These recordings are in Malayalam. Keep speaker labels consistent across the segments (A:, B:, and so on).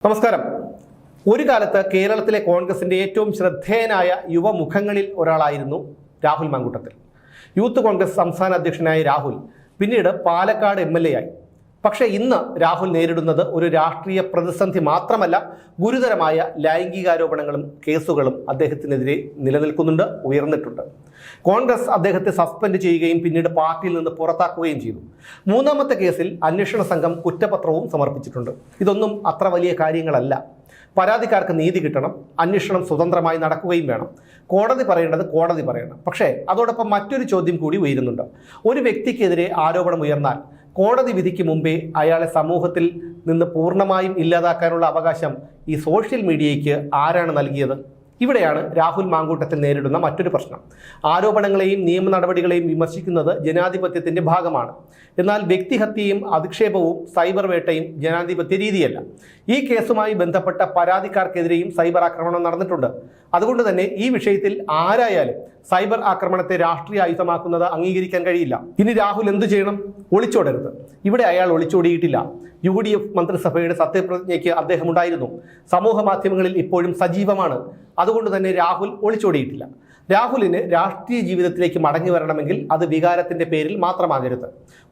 A: നമസ്കാരം. ഒരു കാലത്ത് കേരളത്തിലെ കോൺഗ്രസിന്റെ ഏറ്റവും ശ്രദ്ധേയനായ യുവമുഖങ്ങളിൽ ഒരാളായിരുന്നു രാഹുൽ മാങ്കൂട്ടത്തിൽ. യൂത്ത് കോൺഗ്രസ് സംസ്ഥാന അധ്യക്ഷനായ രാഹുൽ പിന്നീട് പാലക്കാട് MLA ആയി. പക്ഷേ ഇന്ന് രാഹുൽ നേരിടുന്നത് ഒരു രാഷ്ട്രീയ പ്രതിസന്ധി മാത്രമല്ല, ഗുരുതരമായ ലൈംഗികാരോപണങ്ങളും കേസുകളും അദ്ദേഹത്തിനെതിരെ നിലനിൽക്കുന്നുണ്ട്, ഉയർന്നിട്ടുണ്ട്. കോൺഗ്രസ് അദ്ദേഹത്തെ സസ്പെൻഡ് ചെയ്യുകയും പിന്നീട് പാർട്ടിയിൽ നിന്ന് പുറത്താക്കുകയും ചെയ്തു. മൂന്നാമത്തെ കേസിൽ അന്വേഷണ സംഘം കുറ്റപത്രവും സമർപ്പിച്ചിട്ടുണ്ട്. ഇതൊന്നും അത്ര വലിയ കാര്യങ്ങളല്ല. പരാതിക്കാർക്ക് നീതി കിട്ടണം, അന്വേഷണം സ്വതന്ത്രമായി നടക്കുകയും വേണം, കോടതി പറയേണ്ടത് കോടതി പറയണം. പക്ഷേ അതോടൊപ്പം മറ്റൊരു ചോദ്യം കൂടി ഉയരുന്നുണ്ട്. ഒരു വ്യക്തിക്കെതിരെ ആരോപണം ഉയർന്നാൽ കോടതി വിധിക്ക് മുമ്പേ അയാളെ സമൂഹത്തിൽ നിന്ന് പൂർണ്ണമായും ഇല്ലാതാക്കാനുള്ള അവകാശം ഈ സോഷ്യൽ മീഡിയയ്ക്ക് ആരാണ് നൽകിയത്? ഇവിടെയാണ് രാഹുൽ മാങ്കൂട്ടത്തിൽ നേരിടുന്ന മറ്റൊരു പ്രശ്നം. ആരോപണങ്ങളെയും നിയമ നടപടികളെയും വിമർശിക്കുന്നത് ജനാധിപത്യത്തിൻ്റെ ഭാഗമാണ്. എന്നാൽ വ്യക്തിഹത്യയും അധിക്ഷേപവും സൈബർ വേട്ടയും ജനാധിപത്യ രീതിയല്ല. ഈ കേസുമായി ബന്ധപ്പെട്ട പരാതിക്കാർക്കെതിരെയും സൈബർ ആക്രമണം നടന്നിട്ടുണ്ട്. അതുകൊണ്ട് തന്നെ ഈ വിഷയത്തിൽ ആരായാലും സൈബർ ആക്രമണത്തെ രാഷ്ട്രീയ ആയുധമാക്കുന്നത് അംഗീകരിക്കാൻ കഴിയില്ല. ഇനി രാഹുൽ എന്തു ചെയ്യണം? ഒളിച്ചോടരുത്. ഇവിടെ അയാൾ ഒളിച്ചോടിയിട്ടില്ല. UDF മന്ത്രിസഭയുടെ സത്യപ്രതിജ്ഞയ്ക്ക് അദ്ദേഹം ഉണ്ടായിരുന്നു. സമൂഹ മാധ്യമങ്ങളിൽ ഇപ്പോഴും സജീവമാണ്. അതുകൊണ്ട് തന്നെ രാഹുൽ ഒളിച്ചോടിയിട്ടില്ല. രാഹുലിന് രാഷ്ട്രീയ ജീവിതത്തിലേക്ക് മടങ്ങി വരണമെങ്കിൽ അത് വികാരത്തിന്റെ പേരിൽ മാത്രമാകരുത്.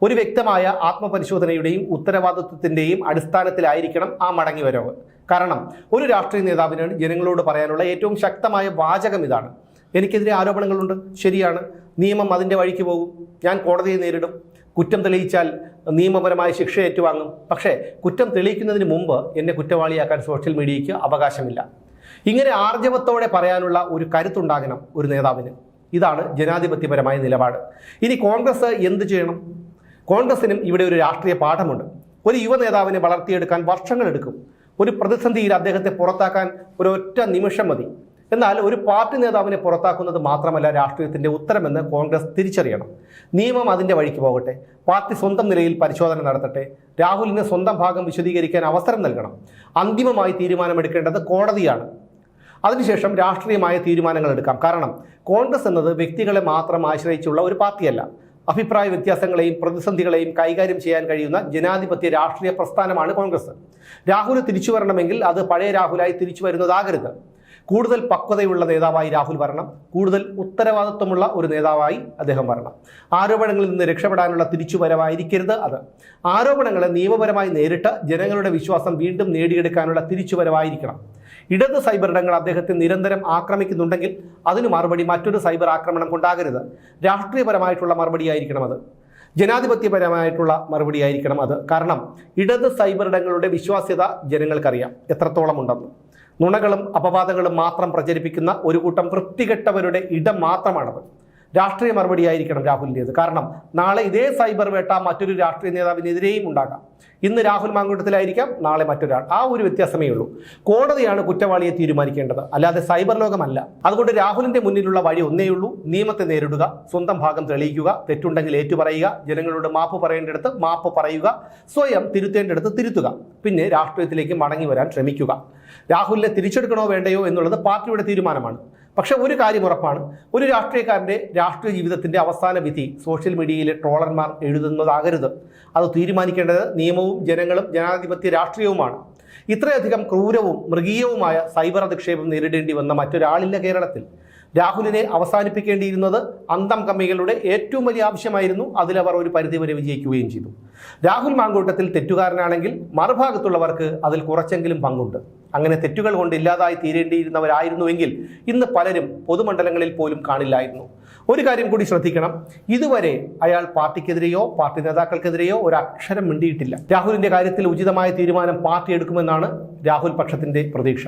A: ഒരു വ്യക്തമായ ആത്മപരിശോധനയുടെയും ഉത്തരവാദിത്വത്തിന്റെയും അടിസ്ഥാനത്തിലായിരിക്കണം ആ മടങ്ങിവരവ്. കാരണം ഒരു രാഷ്ട്രീയ നേതാവിന് ജനങ്ങളോട് പറയാനുള്ള ഏറ്റവും ശക്തമായ വാചകം ഇതാണ്: എനിക്കെതിരെ ആരോപണങ്ങളുണ്ട്, ശരിയാണ്, നിയമം അതിൻ്റെ വഴിക്ക് പോകും, ഞാൻ കോടതിയെ നേരിടും, കുറ്റം തെളിയിച്ചാൽ നിയമപരമായ ശിക്ഷ ഏറ്റുവാങ്ങും. പക്ഷേ കുറ്റം തെളിയിക്കുന്നതിന് മുമ്പ് എന്നെ കുറ്റവാളിയാക്കാൻ സോഷ്യൽ മീഡിയയ്ക്ക് അവകാശമില്ല. ഇങ്ങനെ ആർജവത്തോടെ പറയാനുള്ള ഒരു കരുത്തുണ്ടാകണം ഒരു നേതാവിന്. ഇതാണ് ജനാധിപത്യപരമായ നിലപാട്. ഇനി കോൺഗ്രസ് എന്ത് ചെയ്യണം? കോൺഗ്രസിനും ഇവിടെ ഒരു രാഷ്ട്രീയ പാഠമുണ്ട്. ഒരു യുവ നേതാവിനെ വളർത്തിയെടുക്കാൻ വർഷങ്ങളെടുക്കും. ഒരു പ്രതിസന്ധിയിൽ അദ്ദേഹത്തെ പുറത്താക്കാൻ ഒരൊറ്റ നിമിഷം മതി. എന്നാൽ ഒരു പാർട്ടി നേതാവിനെ പുറത്താക്കുന്നത് മാത്രമല്ല രാഷ്ട്രീയത്തിൻ്റെ ഉത്തരമെന്ന് കോൺഗ്രസ് തിരിച്ചറിയണം. നിയമം അതിൻ്റെ വഴിക്ക് പോകട്ടെ, പാർട്ടി സ്വന്തം നിലയിൽ പരിശോധന നടത്തട്ടെ, രാഹുലിന് സ്വന്തം ഭാഗം വിശദീകരിക്കാൻ അവസരം നൽകണം. അന്തിമമായി തീരുമാനമെടുക്കേണ്ടത് കോടതിയാണ്. അതിനുശേഷം രാഷ്ട്രീയമായ തീരുമാനങ്ങൾ എടുക്കാം. കാരണം കോൺഗ്രസ് എന്നത് വ്യക്തികളെ മാത്രം ആശ്രയിച്ചുള്ള ഒരു പാർട്ടിയല്ല. അഭിപ്രായ വ്യത്യാസങ്ങളെയും പ്രതിസന്ധികളെയും കൈകാര്യം ചെയ്യാൻ കഴിയുന്ന ജനാധിപത്യ രാഷ്ട്രീയ പ്രസ്ഥാനമാണ് കോൺഗ്രസ്. രാഹുൽ തിരിച്ചു വരണമെങ്കിൽ അത് പഴയ രാഹുലായി തിരിച്ചു വരുന്നതാകരുത്. കൂടുതൽ പക്വതയുള്ള നേതാവായി രാഹുൽ വരണം. കൂടുതൽ ഉത്തരവാദിത്വമുള്ള ഒരു നേതാവായി അദ്ദേഹം വരണം. ആരോപണങ്ങളിൽ നിന്ന് രക്ഷപ്പെടാനുള്ള തിരിച്ചുവരവായിരിക്കരുത് അത്. ആരോപണങ്ങളെ നിയമപരമായി നേരിട്ട് ജനങ്ങളുടെ വിശ്വാസം വീണ്ടും നേടിയെടുക്കാനുള്ള തിരിച്ചുവരവായിരിക്കണം. ഇടത് സൈബറിടങ്ങൾ അദ്ദേഹത്തെ നിരന്തരം ആക്രമിക്കുന്നുണ്ടെങ്കിൽ അതിന് മറുപടി മറ്റൊരു സൈബർ ആക്രമണം കൊണ്ടാകരുത്. രാഷ്ട്രീയപരമായിട്ടുള്ള മറുപടിയായിരിക്കണം അത്. ജനാധിപത്യപരമായിട്ടുള്ള മറുപടിയായിരിക്കണം അത്. കാരണം ഇടത് സൈബറിടങ്ങളുടെ വിശ്വാസ്യത ജനങ്ങൾക്കറിയാം എത്രത്തോളം ഉണ്ടെന്ന്. നുണകളും അപവാദങ്ങളും മാത്രം പ്രചരിപ്പിക്കുന്ന ഒരു കൂട്ടം വൃത്തികെട്ടവരുടെ ഇടം മാത്രമാണത്. രാഷ്ട്രീയ മറുപടിയായിരിക്കണം രാഹുലിൻ്റേത്. കാരണം നാളെ ഇതേ സൈബർ വേട്ട മറ്റൊരു രാഷ്ട്രീയ നേതാവിനെതിരെയും ഉണ്ടാകാം. ഇന്ന് രാഹുൽ മാങ്കൂട്ടത്തിലായിരിക്കാം, നാളെ മറ്റൊരാൾ. ആ ഒരു വ്യത്യാസമേ ഉള്ളൂ. കോടതിയാണ് കുറ്റവാളിയെ തീരുമാനിക്കേണ്ടത്, അല്ലാതെ സൈബർ ലോകമല്ല. അതുകൊണ്ട് രാഹുലിന്റെ മുന്നിലുള്ള വഴി ഒന്നേയുള്ളൂ: നിയമത്തെ നേരിടുക, സ്വന്തം ഭാഗം തെളിയിക്കുക, തെറ്റുണ്ടെങ്കിൽ ഏറ്റുപറയുക, ജനങ്ങളോട് മാപ്പ് പറയേണ്ടിടത്ത് മാപ്പ് പറയുക, സ്വയം തിരുത്തേണ്ടിടത്ത് തിരുത്തുക, പിന്നെ രാഷ്ട്രീയത്തിലേക്ക് മടങ്ങി വരാൻ ശ്രമിക്കുക. രാഹുലിനെ തിരിച്ചെടുക്കണോ വേണ്ടയോ എന്നുള്ളത് പാർട്ടിയുടെ തീരുമാനമാണ്. പക്ഷെ ഒരു കാര്യം ഉറപ്പാണ്: ഒരു രാഷ്ട്രീയക്കാരൻ്റെ രാഷ്ട്രീയ ജീവിതത്തിൻ്റെ അവസാന വിധി സോഷ്യൽ മീഡിയയിലെ ട്രോളർമാർ എഴുതുന്നതാകരുത്. അത് തീരുമാനിക്കേണ്ടത് നിയമവും ജനങ്ങളും ജനാധിപത്യ രാഷ്ട്രീയവുമാണ്. ഇത്രയധികം ക്രൂരവും മൃഗീയവുമായ സൈബർ അധിക്ഷേപം നേരിടേണ്ടി വന്ന മറ്റൊരാളില്ല കേരളത്തിൽ. രാഹുലിനെ അവസാനിപ്പിക്കേണ്ടിയിരുന്നത് അന്തം കമ്മികളുടെ ഏറ്റവും വലിയ ആവശ്യമായിരുന്നു. അതിലവർ ഒരു പരിധിവരെ വിജയിക്കുകയും ചെയ്തു. രാഹുൽ മാങ്കൂട്ടത്തിൽ തെറ്റുകാരനാണെങ്കിൽ മറുഭാഗത്തുള്ളവർക്ക് അതിൽ കുറച്ചെങ്കിലും പങ്കുണ്ട്. അങ്ങനെ തെറ്റുകൾ കൊണ്ട് ഇല്ലാതായി തീരേണ്ടിയിരുന്നവരായിരുന്നുവെങ്കിൽ ഇന്ന് പലരും പൊതുമണ്ഡലങ്ങളിൽ പോലും കാണില്ലായിരുന്നു. ഒരു കാര്യം കൂടി ശ്രദ്ധിക്കണം: ഇതുവരെ അയാൾ പാർട്ടിക്കെതിരെയോ പാർട്ടി നേതാക്കൾക്കെതിരെയോ ഒരക്ഷരം മിണ്ടിയിട്ടില്ല. രാഹുലിന്റെ കാര്യത്തിൽ ഉചിതമായ തീരുമാനം പാർട്ടി എടുക്കുമെന്നാണ് രാഹുൽ പക്ഷത്തിന്റെ പ്രതീക്ഷ.